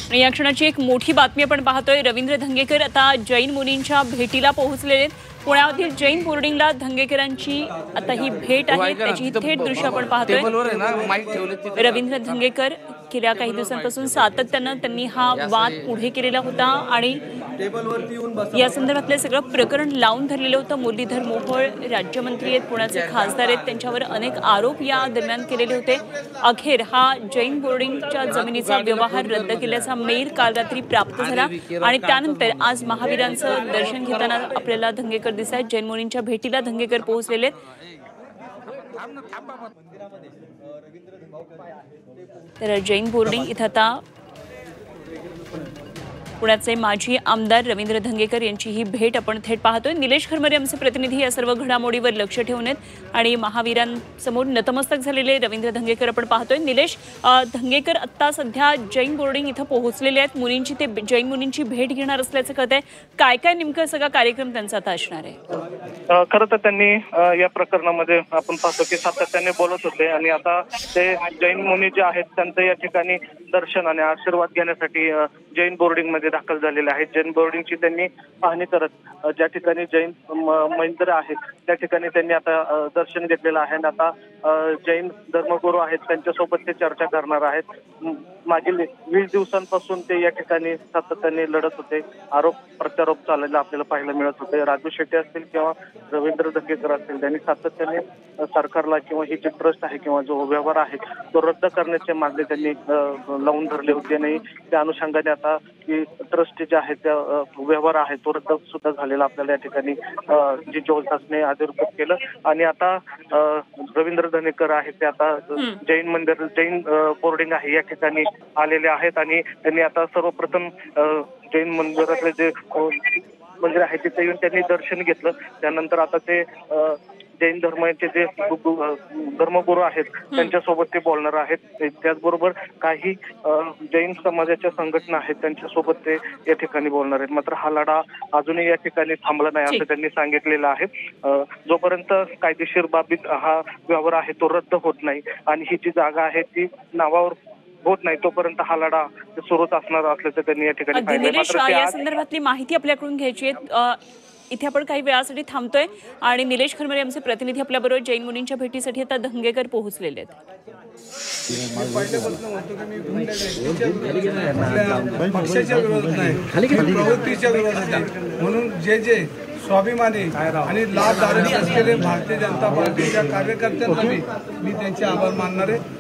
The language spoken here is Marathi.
आणि या क्षणाची एक मोठी बातमी आपण पाहतोय। रवींद्र धंगेकर आता जैन मुनींच्या भेटीला पोहोचलेले आहेत। पुण्यातील जैन बोर्डिंगला धंगेकरांची आता ही भेट आहे, त्याची थेट दृश्य आपण पाहतोय। रवींद्र धंगेकर गेल्या काही दिवसांपासून सातत्यानं त्यांनी हा वाद पुढे केलेला होता आणि या संदर्भातले सगळं प्रकरण लावून धरलेलं होतं। मुरलीधर मोहोळ राज्यमंत्री आहेत, पुण्याचे खासदार आहेत, त्यांच्यावर अनेक आरोप या दरम्यान केलेले होते। अखेर हा जैन बोर्डिंगच्या जमिनीचा व्यवहार रद्द केल्याचा मेल काल रात्री प्राप्त झाला आणि त्यानंतर आज महावीरांचं दर्शन घेताना आपल्याला धंगेकर दिसत आहेत। जैन मुनींच्या भेटीला धंगेकर पोहोचलेले आहेत। तर जैन बोर्डिंग इथं आता पुण्याचे माजी आमदार रवींद्र धंगेकर यांची ही भेट आपण थेट पाहतोय। निलेश खरमरे आमचे प्रतिनिधी या सर्व घडामोडीवर लक्ष ठेवून आहेत आणि महावीरांसमोर नतमस्तक झालेले रवींद्र धंगेकर आपण पाहतोय। निलेश, धंगेकर आता सध्या जैन बोर्डिंग इथं पोहोचलेले आहेत, मुनींची ते जैन मुनींची भेट घेणार असल्याचं कळतंय। काय काय नेमकं सगळा कार्यक्रम त्यांचा आता असणार आहे? खरं तर त्यांनी या प्रकरणामध्ये आपण पाहतो की सातत्याने बोलत होते आणि आता ते जैन मुनी जे आहेत त्यांचं या ठिकाणी दर्शन आणि आशीर्वाद घेण्यासाठी जैन बोर्डिंग मध्ये दाखल झालेले आहेत। जैन बोर्डिंगची त्यांनी पाहणी करत ज्या ठिकाणी जैन मंदिर आहेत त्या ठिकाणी त्यांनी आता दर्शन घेतलेलं आहे आणि आता जैन धर्मगुरू आहेत त्यांच्यासोबत ते चर्चा करणार आहेत। मागील 20 दिवसांपासून ते या ठिकाणी सातत्याने लढत होते, आरोप प्रत्यारोप चाललेला आपल्याला पाहायला मिळत होते। राजू शेट्टी असतील किंवा रवींद्र धंगेकर असतील त्यांनी सातत्याने सरकारला किंवा ही जी ट्रस्ट आहे किंवा जो व्यवहार आहे तो रद्द करण्याचे मागणी त्यांनी लावून धरले होते आणि त्या अनुषंगाने आता की ट्रस्ट जे आहे त्या व्यवहार आहे तो रद्द सुद्धा झालेला आपल्याला या ठिकाणी जी 24 तासने अधिकृत केलं आणि आता रवींद्र धंगेकर आहेत ते आता जैन मंदिर जैन बोर्डिंग आहे या ठिकाणी आलेले आहेत आणि त्यांनी आता सर्वप्रथम जैन मंदिरातले जे मंदिर आहे तिथे येऊन त्यांनी दर्शन घेतलं। त्यानंतर आता ते जैन धर्माचे जे धर्मगुरू आहेत त्यांच्यासोबत ते बोलणार आहेत। त्याचबरोबर काही जैन समाजाच्या संघटना आहेत त्यांच्यासोबत ते या ठिकाणी बोलणार आहेत। मात्र हा लढा अजूनही या ठिकाणी थांबला नाही असं त्यांनी सांगितलेलं आहे। जोपर्यंत कायदेशीर बाबतीत हा व्यवहार आहे तो रद्द होत नाही आणि ही जी जागा आहे ती नावावर होत नाही तोपर्यंत हा लढा सुरूच असणार असल्याचं त्यांनी या ठिकाणी सांगितलं। या संदर्भातली माहिती आपल्याकडून घ्यायची आहे, इथे आपण काही वेळासाठी थांबतोय आणि निलेश खरमरे आमचे प्रतिनिधी आपल्याबरोबर जैन मुनींच्या भेटीसाठी आता धंगेकर पोहोचलेले आहेत। पक्षाच्या विरोधात नाही, प्रवृत्तीच्या विरोधात आहे। म्हणून जे जे स्वाभिमानी आणि लाभधारक असलेले भारतीय जनता पार्टीच्या कार्यकर्त्यांना मी त्यांचे आभार मानणार आहे।